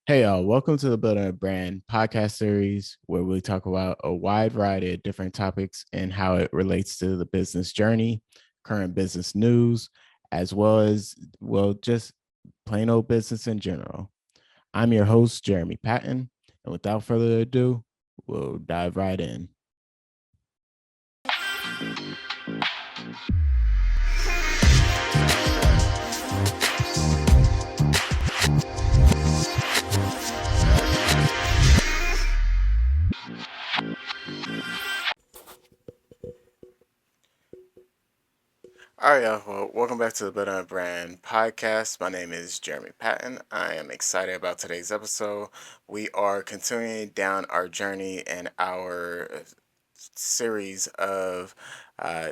Hey, y'all, welcome to the Building a Brand podcast series where we talk about a wide variety of different topics and how it relates to the business journey, current business news, as well as, just plain old business in general. I'm your host, Jeremy Patton, and without further ado, we'll dive right in. All right, y'all. Well, welcome back to the Better Brand podcast. My name is Jeremy Patton. I am excited about today's episode. We are continuing down our journey and our series of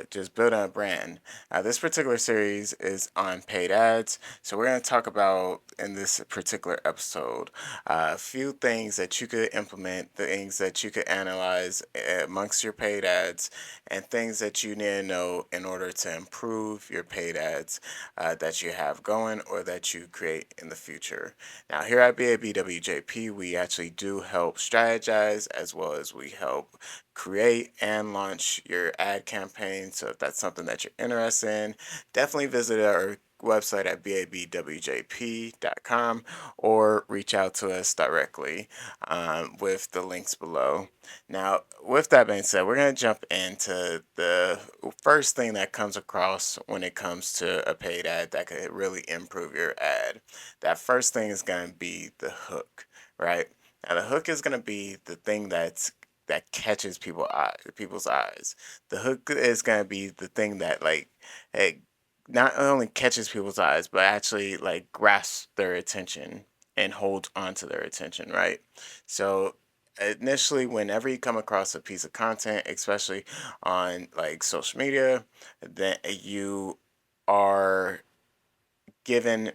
just building a brand. This particular series is on paid ads. So we're going to talk about in this particular episode a few things that you could implement, the things that you could analyze amongst your paid ads, and things that you need to know in order to improve your paid ads that you have going or that you create in the future. Now, here at BABWJP, we actually do help strategize as well as we help create and launch your ad campaign. So if that's something that you're interested in, definitely visit our website at babwjp.com or reach out to us directly with the links below. Now, with that being said, we're going to jump into the first thing that comes across when it comes to a paid ad that could really improve your ad. That first thing is going to be the hook, right? Now, the hook is going to be the thing that catches people's eyes. The hook is gonna be the thing that it not only catches people's eyes, but actually like grasps their attention and holds onto their attention, right? So initially, whenever you come across a piece of content, especially on like social media, then you are given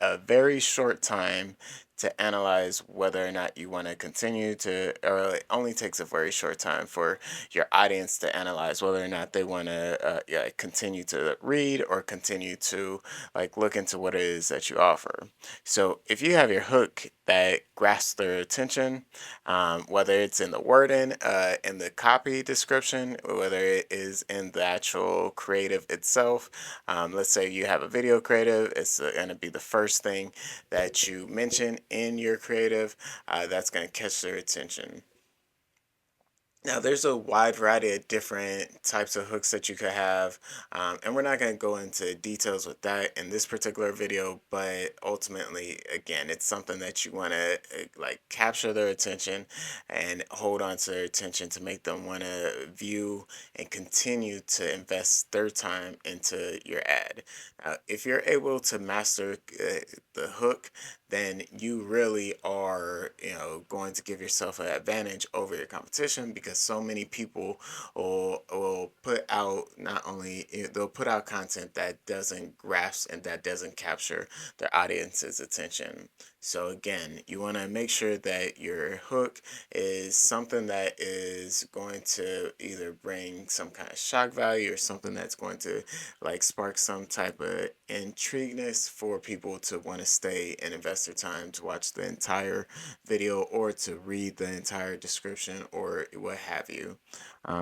a very short time to analyze whether or not you want to continue to, or it only takes a very short time for your audience to analyze whether or not they want to continue to read or continue to like look into what it is that you offer. So if you have your hook that grasps their attention, whether it's in the wording, in the copy description, whether it is in the actual creative itself, let's say you have a video creative, it's going to be the first thing that you mention in your creative that's going to catch their attention. Now, there's a wide variety of different types of hooks that you could have, and we're not going to go into details with that in this particular video, but ultimately, again, it's something that you want to like capture their attention and hold on to their attention to make them want to view and continue to invest their time into your ad. If you're able to master the hook, then you really are, going to give yourself an advantage over your competition because so many people will put out not only they'll put out content that doesn't grasp and that doesn't capture their audience's attention. So again, you want to make sure that your hook is something that is going to either bring some kind of shock value or something that's going to like spark some type of intrigueness for people to want to stay and invest their time to watch the entire video or to read the entire description or what have you.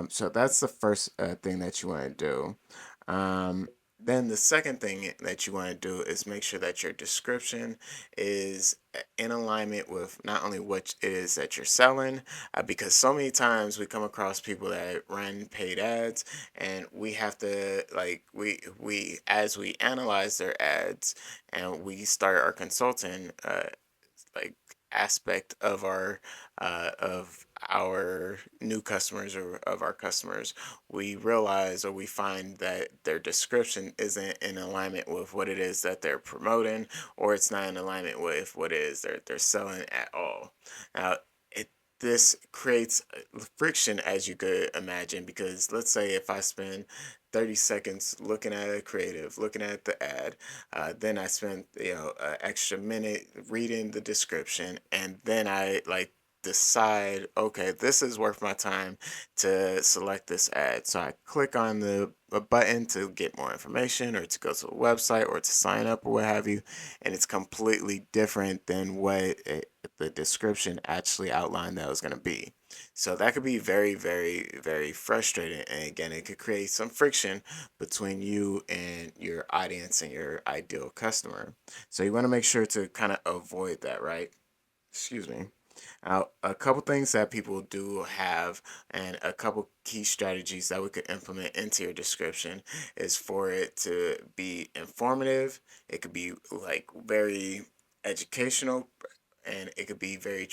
So that's the first thing that you want to do. Then the second thing that you want to do is make sure that your description is in alignment with not only what it is that you're selling, because so many times we come across people that run paid ads, and we have to like we as we analyze their ads and we start our consulting like aspect of our new customers or of our customers, we realize or we find that their description isn't in alignment with what it is that they're promoting, or it's not in alignment with what it is they're selling at all. Now, it this creates friction, as you could imagine, because let's say if I spend 30 seconds looking at a creative, looking at the ad, then I spent an extra minute reading the description, and then I like decide, okay, this is worth my time to select this ad. So I click on the a button to get more information or to go to a website or to sign up or what have you, and it's completely different than what the description actually outlined that was going to be. So that could be very, very, very frustrating. And again, it could create some friction between you and your audience and your ideal customer. So you want to make sure to kind of avoid that, right? Excuse me. A couple things that people do have, and a couple key strategies that we could implement into your description is for it to be informative. It could be like very educational, and it could be very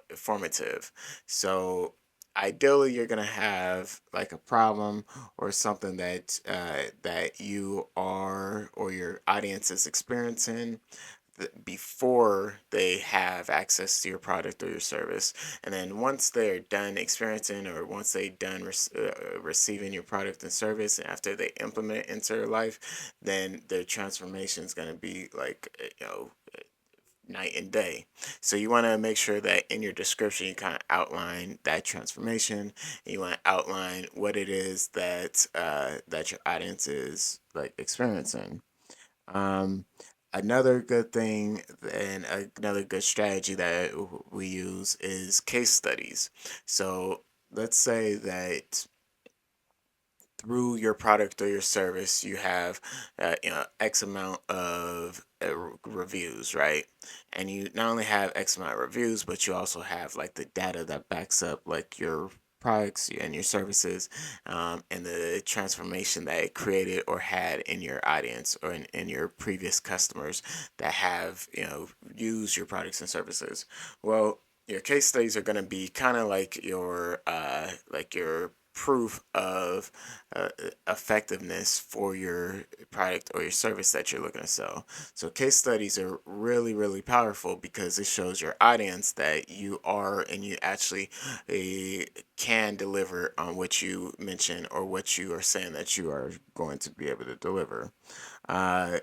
informative. So ideally, you're gonna have like a problem or something that you are or your audience is experiencing before they have access to your product or your service. And then once they're done experiencing or once they're done receiving your product and service, and after they implement it into their life, then their transformation is going to be like, night and day. So you want to make sure that in your description you kind of outline that transformation. And you want to outline what it is that your audience is like experiencing. Um, Another good thing and another good strategy that we use is case studies. So let's say that through your product or your service, you have X amount of reviews, right? And you not only have X amount of reviews, but you also have like the data that backs up like your products and your services, and the transformation that it created or had in your audience or in your previous customers that have used your products and services. Well, your case studies are going to be kind of like your proof of effectiveness for your product or your service that you're looking to sell. So case studies are really, really powerful because it shows your audience that you are and you actually can deliver on what you mention or what you are saying that you are going to be able to deliver. Uh,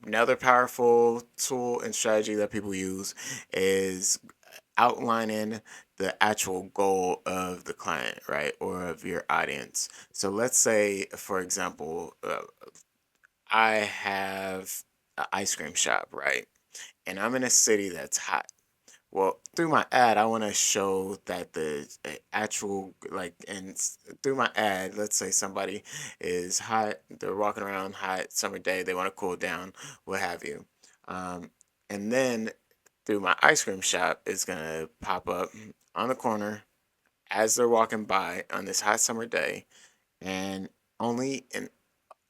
Another powerful tool and strategy that people use is outlining the actual goal of the client, right, or of your audience. So let's say, for example, I have an ice cream shop, right, and I'm in a city that's hot. Well, through my ad, I want to show that the actual like, and through my ad, let's say somebody is hot, they're walking around hot summer day, they want to cool down, what have you, um, and then through my ice cream shop, it's gonna pop up on the corner as they're walking by on this hot summer day, and only in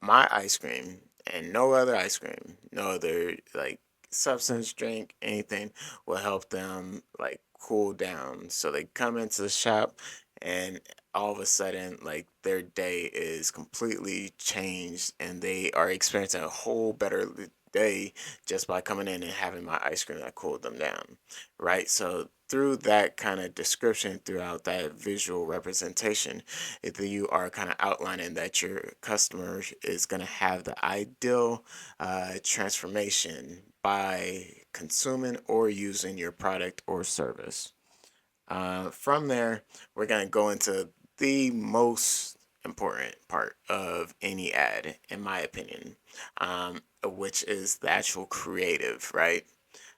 my ice cream and no other ice cream, no other like substance, drink, anything will help them like cool down. So they come into the shop and all of a sudden like their day is completely changed and they are experiencing a whole better day just by coming in and having my ice cream that cooled them down, right? So through that kind of description, throughout that visual representation, if you are kind of outlining that your customer is going to have the ideal transformation by consuming or using your product or service. From there, we're going to go into the most important part of any ad, in my opinion, which is the actual creative, right?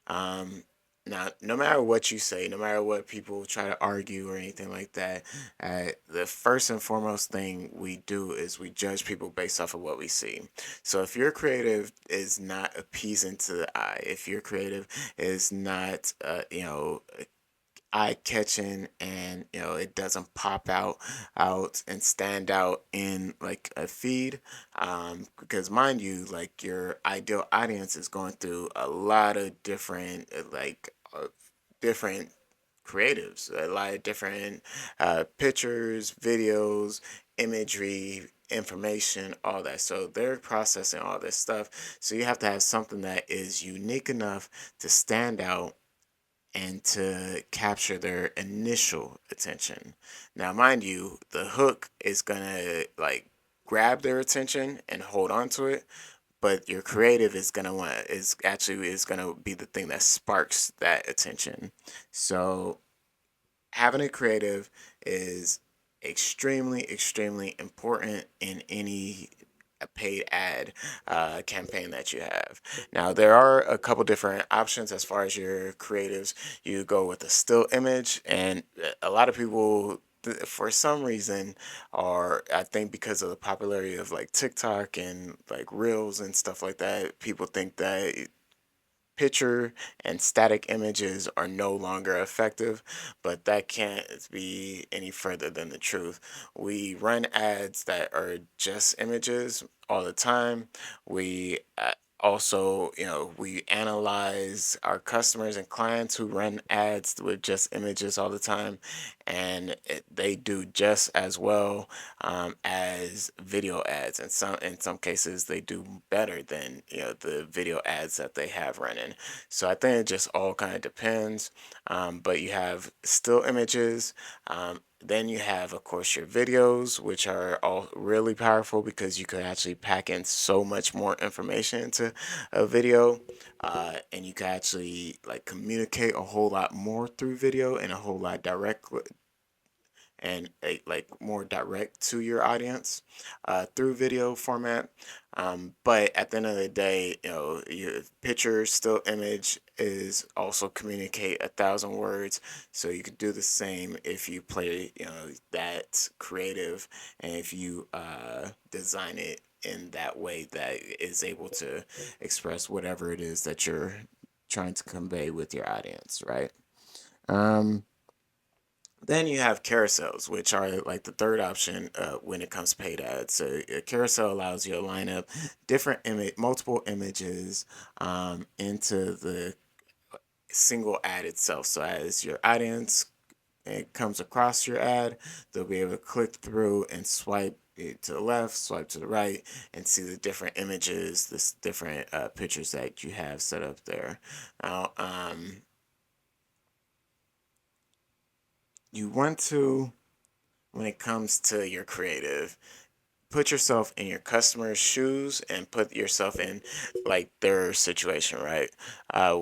Um, Now, no matter what you say, no matter what people try to argue or anything like that, the first and foremost thing we do is we judge people based off of what we see. So if your creative is not appeasing to the eye, if your creative is not, eye catching, and it doesn't pop out and stand out in like a feed, because mind you, like your ideal audience is going through a lot of different different creatives, a lot of different pictures, videos, imagery, information, all that. So they're processing all this stuff, so you have to have something that is unique enough to stand out and to capture their initial attention. Now, mind you, the hook is gonna like grab their attention and hold on to it, but your creative is gonna be the thing that sparks that attention. So having a creative is extremely important in any paid ad campaign that you have. Now, there are a couple different options as far as your creatives. You go with a still image, and a lot of people, for some reason, are, I think because of the popularity of like TikTok and like Reels and stuff like that, people think that picture and static images are no longer effective, but that can't be any further than the truth. We run ads that are just images all the time. We also, we analyze our customers and clients who run ads with just images all the time, and they do just as well as video ads. And in some cases, they do better than the video ads that they have running. So I think it just all kind of depends. But you have still images. Then you have, of course, your videos, which are all really powerful because you could actually pack in so much more information into a video, and you can actually like communicate a whole lot more through video and a whole lot like more direct to your audience through video format. But at the end of the day, your picture, still image is also communicate 1,000 words. So you could do the same if you play, that creative, and if you design it in that way that is able to express whatever it is that you're trying to convey with your audience, right? Um, then you have carousels, which are like the third option when it comes to paid ads. So a carousel allows you to line up multiple images into the single ad itself. So as your audience comes across your ad, they'll be able to click through and swipe it to the left, swipe to the right, and see the different images, the different pictures that you have set up there. Now, you want to, when it comes to your creative, put yourself in your customer's shoes and put yourself in like their situation, right?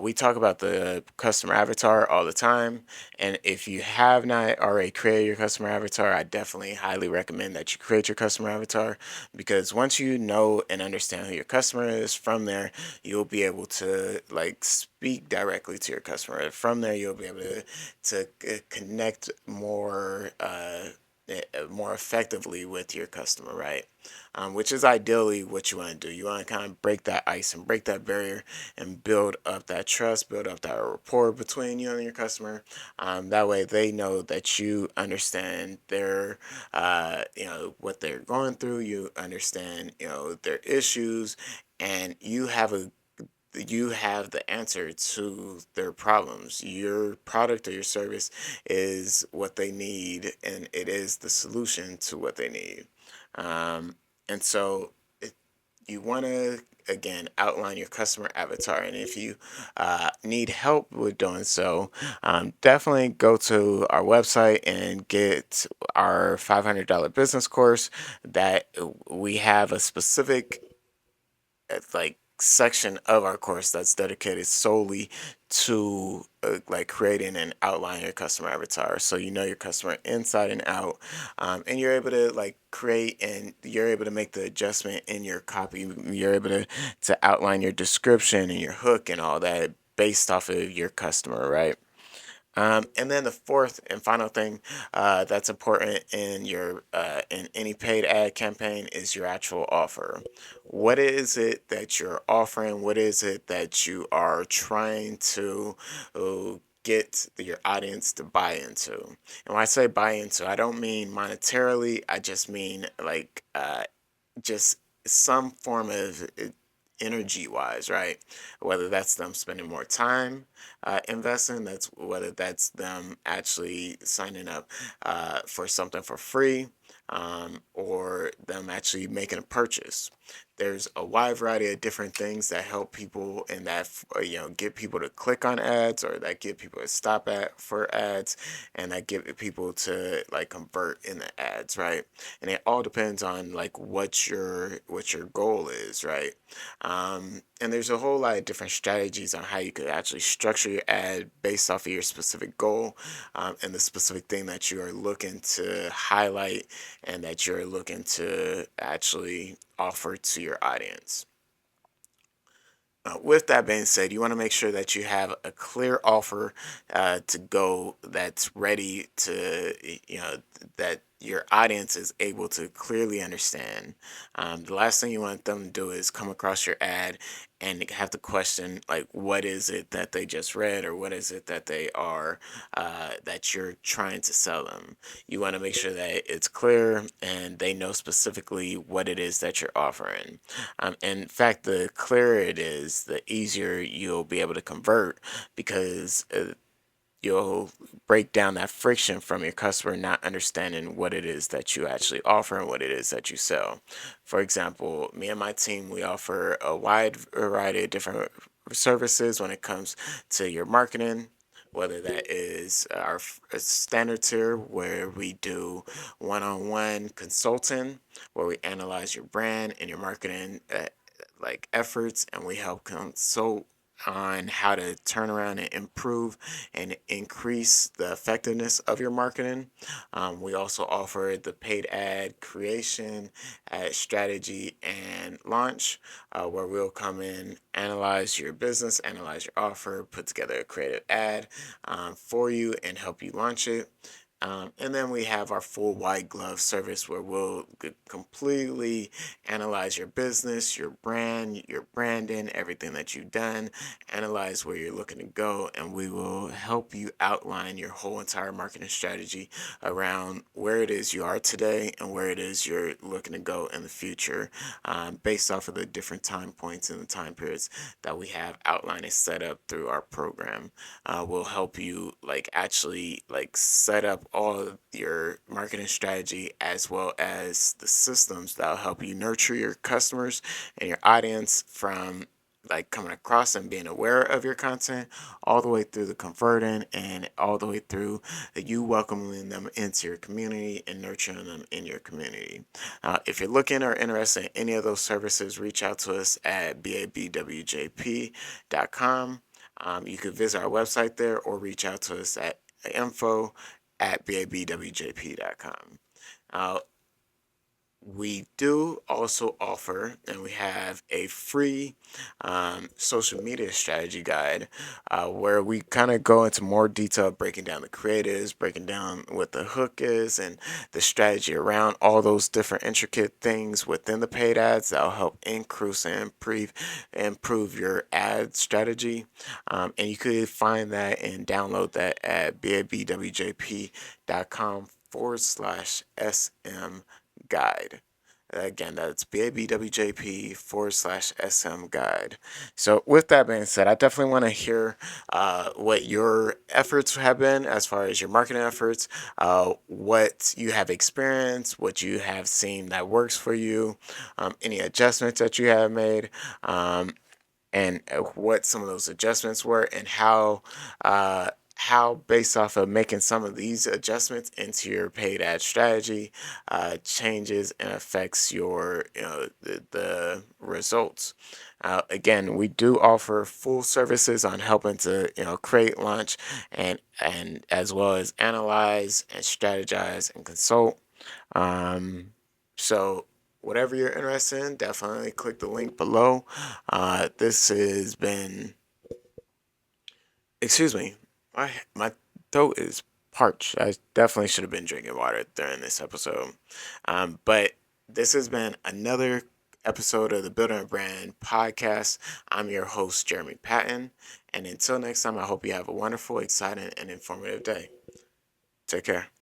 We talk about the customer avatar all the time, and if you have not already created your customer avatar, I definitely highly recommend that you create your customer avatar, because once you know and understand who your customer is, from there you'll be able to like speak directly to your customer. From there you'll be able to connect more effectively with your customer, right? Which is ideally what you want to do. You want to kind of break that ice and break that barrier and build up that trust, build up that rapport between you and your customer. That way they know that you understand what they're going through. You understand, their issues, and you have the answer to their problems. Your product or your service is what they need, and it is the solution to what they need. And so you want to, again, outline your customer avatar. And if you need help with doing so, definitely go to our website and get our $500 business course. That we have a specific like section of our course that's dedicated solely to like creating and outlining your customer avatar, so you know your customer inside and out, and you're able to like create, and you're able to make the adjustment in your copy. You're able to outline your description and your hook and all that based off of your customer, right? And then the fourth and final thing that's important in any paid ad campaign is your actual offer. What is it that you're offering? What is it that you are trying to get your audience to buy into? And when I say buy into, I don't mean monetarily. I just mean like just some form of energy wise, right? Whether that's them spending more time investing, that's whether that's them actually signing up for something for free, or them actually making a purchase. there's a wide variety of different things that help people and that get people to click on ads, or that get people to stop at for ads, and that get people to like convert in the ads, right? And it all depends on like what your goal is, right? And there's a whole lot of different strategies on how you could actually structure your ad based off of your specific goal, and the specific thing that you are looking to highlight and that you're looking to actually offer to your audience. With that being said, you want to make sure that you have a clear offer to go that's ready to, that your audience is able to clearly understand. The last thing you want them to do is come across your ad and have to question, like, what is it that they just read, or what is it that they are, that you're trying to sell them. You want to make sure that it's clear and they know specifically what it is that you're offering. In fact, the clearer it is, the easier you'll be able to convert, because you'll break down that friction from your customer not understanding what it is that you actually offer and what it is that you sell. For example, me and my team, we offer a wide variety of different services when it comes to your marketing. Whether that is our standard tier, where we do one-on-one consulting, where we analyze your brand and your marketing like efforts, and we help consult on how to turn around and improve and increase the effectiveness of your marketing. We also offer the paid ad creation, ad strategy, and launch, where we'll come in, analyze your business, analyze your offer, put together a creative ad for you, and help you launch it. And then we have our full white glove service, where we'll completely analyze your business, your brand, your branding, everything that you've done, analyze where you're looking to go, and we will help you outline your whole entire marketing strategy around where it is you are today and where it is you're looking to go in the future, based off of the different time points and the time periods that we have outlined and set up through our program. Will help you like actually like set up all of your marketing strategy, as well as the systems that'll help you nurture your customers and your audience, from like coming across and being aware of your content, all the way through the converting, and all the way through you welcoming them into your community and nurturing them in your community. If you're looking or interested in any of those services, reach out to us at babwjp.com. You could visit our website there, or reach out to us at info@babwjp.com. Uh, we do also offer, and we have a free social media strategy guide, where we kind of go into more detail, breaking down the creatives, breaking down what the hook is, and the strategy around all those different intricate things within the paid ads that'll help increase and improve your ad strategy. And you could find that and download that at babwjp.com/SM guide. Again, that's babwjp.com/SM guide. So, with that being said, I definitely want to hear what your efforts have been as far as your marketing efforts, what you have experienced, what you have seen that works for you, any adjustments that you have made, and what some of those adjustments were, and how based off of making some of these adjustments into your paid ad strategy, changes and affects your the results. Again, we do offer full services on helping to create, launch, and as well as analyze and strategize and consult. So whatever you're interested in, definitely click the link below. This has been, excuse me, my throat is parched. I definitely should have been drinking water during this episode. But this has been another episode of the Building a Brand podcast. I'm your host, Jeremy Patton. And until next time, I hope you have a wonderful, exciting, and informative day. Take care.